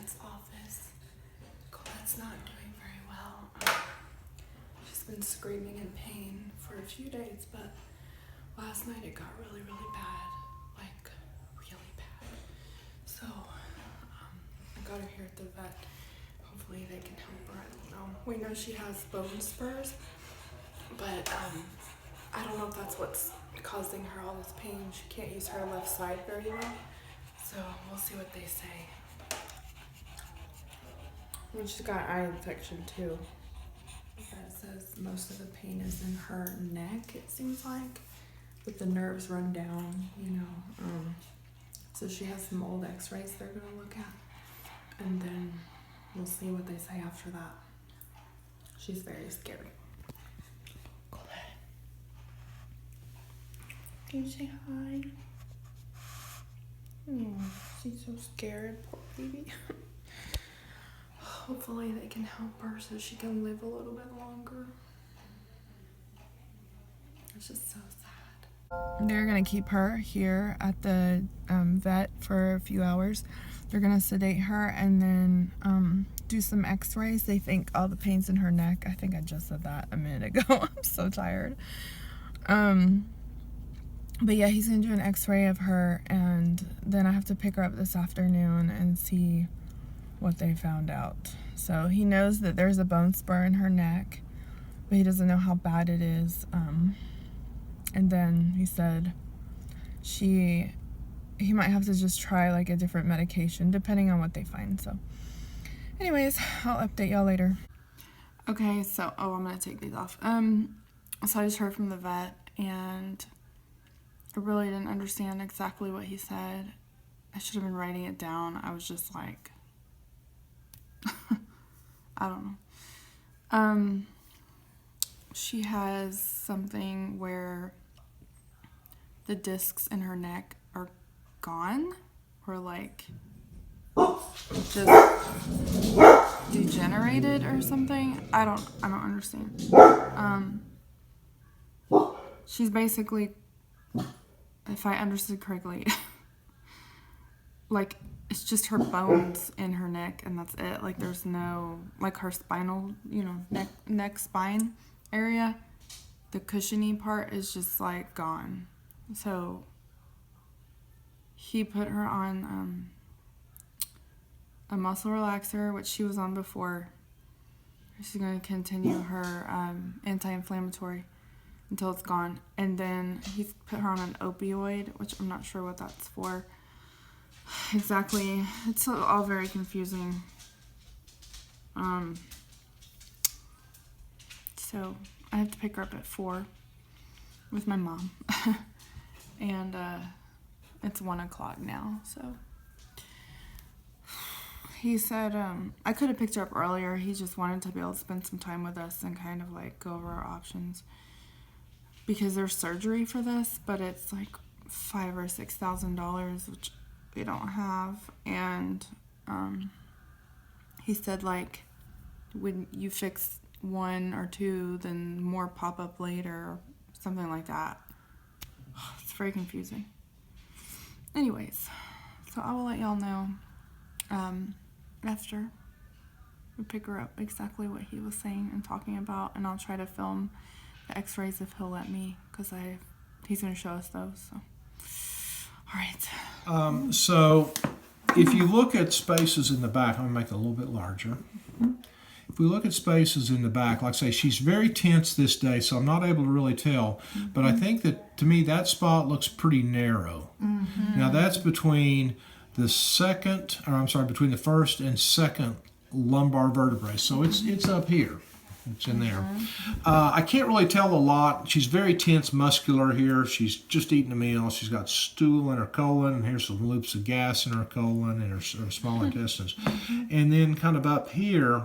Colette's office. Colette's not doing very well. She's been screaming in pain for a few days, but last night it got really, really bad. Like, really bad. So, I got her here at the vet. Hopefully they can help her. I don't know. We know she has bone spurs, but I don't know if that's what's causing her all this pain. She can't use her left side very well. So we'll see what they say. And she's got eye infection too. It says most of the pain is in her neck, it seems like, with the nerves run down, you know. So she has some old x-rays they're gonna look at, and then we'll see what they say after that. She's very scary. Colette, can you say hi? Oh, she's so scared, poor baby. Hopefully they can help her so she can live a little bit longer. It's just so sad. They're gonna keep her here at the vet for a few hours. They're gonna sedate her and then do some x-rays. They think all the pain's in her neck. I think I just said that a minute ago. I'm so tired. But yeah, he's gonna do an x-ray of her, and then I have to pick her up this afternoon and see what they found out. So he knows that there's a bone spur in her neck, but he doesn't know how bad it is. And then he said he might have to just try like a different medication depending on what they find. So anyways, I'll update y'all later. Okay, so I'm gonna take these off. So I just heard from the vet, and I really didn't understand exactly what he said. I should have been writing it down. I was just like, I don't know. She has something where the discs in her neck are gone, or like just degenerated or something. I don't understand. She's basically, if I understood correctly, like, it's just her bones in her neck, and that's it. Like, there's no, like, her spinal, you know, neck spine area, the cushiony part is just, like, gone. So he put her on a muscle relaxer, which she was on before. She's going to continue her anti-inflammatory until it's gone. And then he's put her on an opioid, which I'm not sure what that's for exactly. It's all very confusing. So I have to pick her up at 4 with my mom. And it's 1 o'clock now, so he said I could have picked her up earlier. He just wanted to be able to spend some time with us and kind of like go over our options, because there's surgery for this, but it's like $5,000 or $6,000, which we don't have. And he said, like, when you fix 1 or 2, then more pop up later, or something like that. It's very confusing. Anyways, so I will let y'all know after we pick her up exactly what he was saying and talking about, and I'll try to film the x-rays if he'll let me, because he's going to show us those. So all right. So if you look at spaces in the back, I'm going to make it a little bit larger. If we look at spaces in the back, like I say, she's very tense this day, so I'm not able to really tell. But I think that, to me, that spot looks pretty narrow. Now, that's between the between the first and second lumbar vertebrae. So it's up here. It's in there. I can't really tell a lot. She's very tense, muscular here. She's just eaten a meal. She's got stool in her colon, and here's some loops of gas in her colon and her small intestines. And then kind of up here,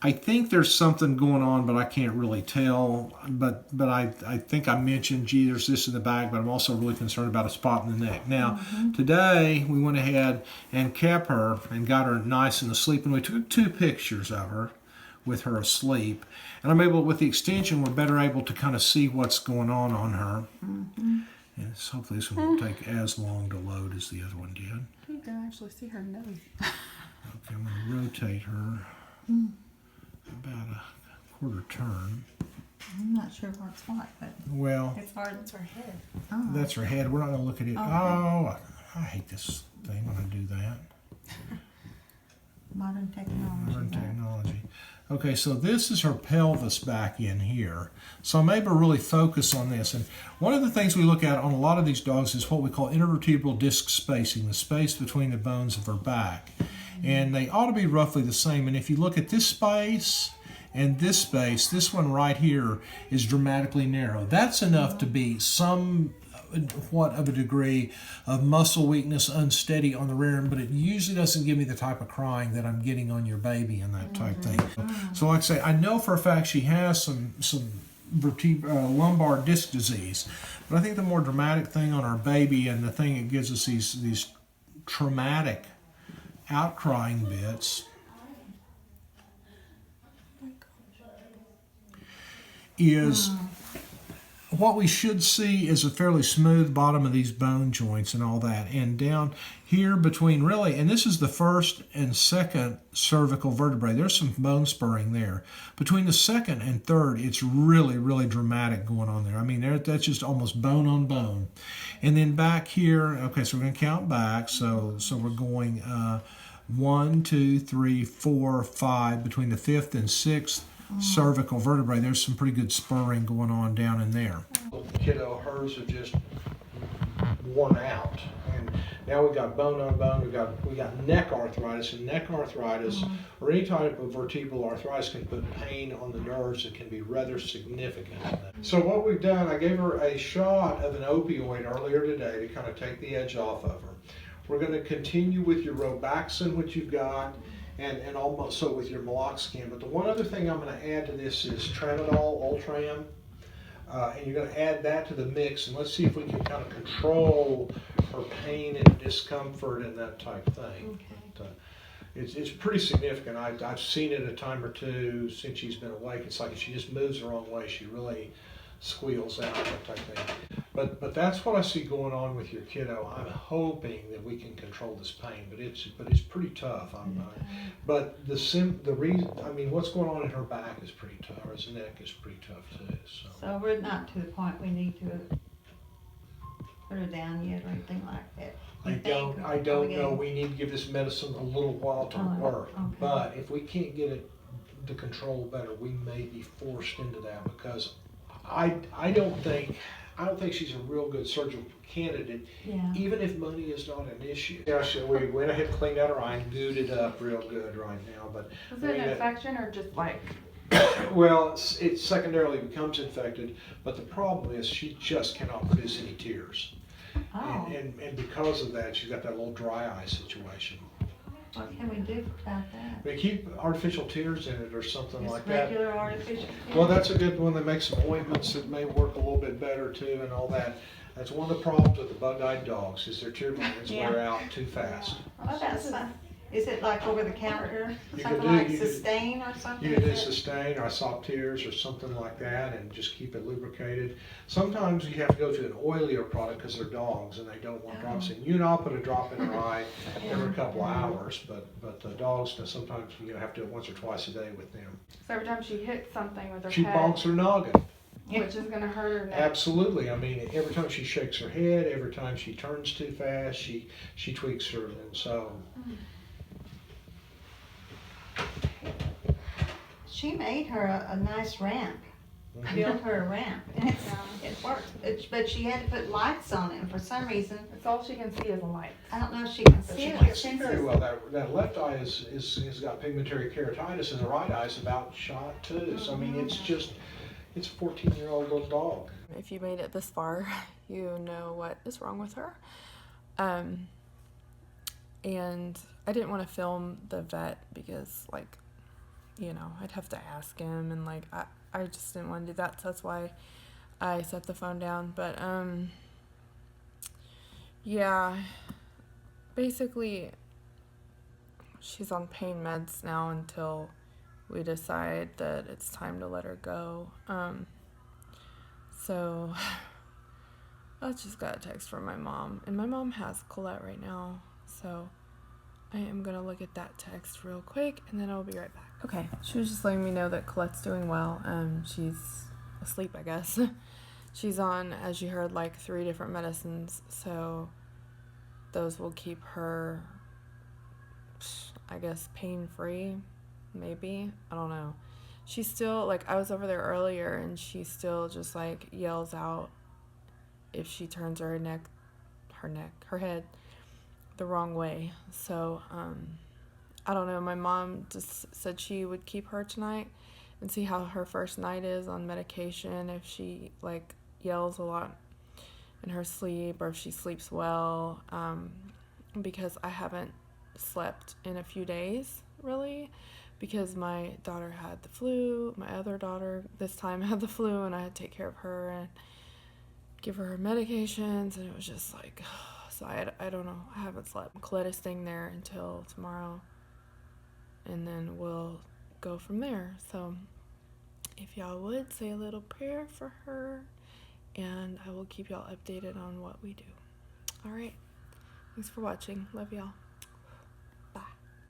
I think there's something going on, but I can't really tell. But I think I mentioned, gee, there's this in the back, but I'm also really concerned about a spot in the neck. Now, today we went ahead and kept her and got her nice and asleep, and we took 2 pictures of her with her asleep. And I'm able, with the extension, we're better able to kind of see what's going on her. And hopefully this one won't take as long to load as the other one did. can actually see her nose. Okay, I'm going to rotate her about a quarter turn. I'm not sure what's what, but Well, it's hard. That's her head. Oh. that's her head. We're not going to look at it. Okay. Oh, I hate this thing when I do that. Modern technology. Modern that. technology. Okay, so this is her pelvis back in here. So I'm able to really focus on this. And one of the things we look at on a lot of these dogs is what we call intervertebral disc spacing, the space between the bones of her back. And they ought to be roughly the same. And if you look at this space and this space, this one right here is dramatically narrow. That's enough to be somewhat of a degree of muscle weakness, unsteady on the rear end, but it usually doesn't give me the type of crying that I'm getting on your baby and that type thing. So like I say, I know for a fact she has some lumbar disc disease, but I think the more dramatic thing on our baby and the thing that gives us these traumatic outcrying bits is what we should see is a fairly smooth bottom of these bone joints and all that. And down here between really, and this is the first and second cervical vertebrae, there's some bone spurring there. Between the second and third, it's really, really dramatic going on there. I mean, that's just almost bone on bone. And then back here, okay, so we're going to count back. So we're going 1, 2, 3, 4, 5, between the fifth and sixth cervical vertebrae. There's some pretty good spurring going on down in there. Kiddo, hers are just worn out, and now we've got bone on bone. We got neck arthritis, and neck arthritis or any type of vertebral arthritis can put pain on the nerves that can be rather significant. So what we've done, I gave her a shot of an opioid earlier today to kind of take the edge off of her. We're going to continue with your Robaxin, which you've got, and almost so with your meloxicam. But the one other thing I'm going to add to this is Tramadol, Ultram, and you're going to add that to the mix, and let's see if we can kind of control her pain and discomfort and that type thing. Okay. It's pretty significant. I've seen it a time or two since she's been awake. It's like if she just moves the wrong way, she really squeals out, that type thing. But that's what I see going on with your kiddo. I'm hoping that we can control this pain, but it's pretty tough. But the reason, I mean, what's going on in her back is pretty tough. Her neck is pretty tough too. So we're not to the point we need to put her down yet or anything like that. I don't know. We need to give this medicine a little while to work. Okay. But if we can't get it to control better, we may be forced into that, because I don't think she's a real good surgical candidate, even if money is not an issue. Yeah, so we went ahead and cleaned out her eye and glued it up real good right now. But Was it an infection or just like? Well, it secondarily becomes infected, but the problem is she just cannot produce any tears. Oh. And because of that, she's got that little dry eye situation. What can we do about that? We keep artificial tears in it or something Just like that. regular artificial tears? Well, that's a good one. They make some ointments that may work a little bit better too, and all that. That's one of the problems with the bug-eyed dogs, is their tear glands wear out too fast. Oh, that's fine. Is it like over the counter? You Something can do- like you can- Sustain or something? You can do Sustain or Isoptears or something like that, and just keep it lubricated. Sometimes you have to go to an oilier product because they're dogs and they don't want drops in. You and I'll put a drop in her eye every couple of hours, but the dogs sometimes have to do it once or twice a day with them. So every time she hits something with her She head, bonks her noggin. which is going to hurt her neck. Absolutely. I mean, every time she shakes her head, every time she turns too fast, she tweaks her, and so. She made her a nice ramp, built her a ramp, and it worked. But she had to put lights on it, and for some reason, It's all she can see is a light. I don't know if she can But see she it. can't see very well. That left eye has got pigmentary keratitis, and the right eye's about shot too. So I mean, it's a 14-year-old little dog. If you made it this far, you know what is wrong with her. And I didn't want to film the vet because, I'd have to ask him, and I just didn't want to do that, so that's why I set the phone down. But basically she's on pain meds now until we decide that it's time to let her go. So I just got a text from my mom, and my mom has Colette right now, So I am gonna look at that text real quick and then I'll be right back. Okay, she was just letting me know that Colette's doing well. She's asleep, I guess. She's on, as you heard, like 3 different medicines, so those will keep her, I guess, pain-free, maybe. I don't know. She's still, like, I was over there earlier and she still just, like, yells out if she turns her head the wrong way. So, I don't know. My mom just said she would keep her tonight and see how her first night is on medication, if she, like, yells a lot in her sleep or if she sleeps well, because I haven't slept in a few days, really, because my daughter had the flu. My other daughter this time had the flu, and I had to take care of her and give her her medications, and it was just like, so I don't know. I haven't slept. Colette is staying there until tomorrow, and then we'll go from there. So if y'all would say a little prayer for her, and I will keep y'all updated on what we do. All right. Thanks for watching. Love y'all.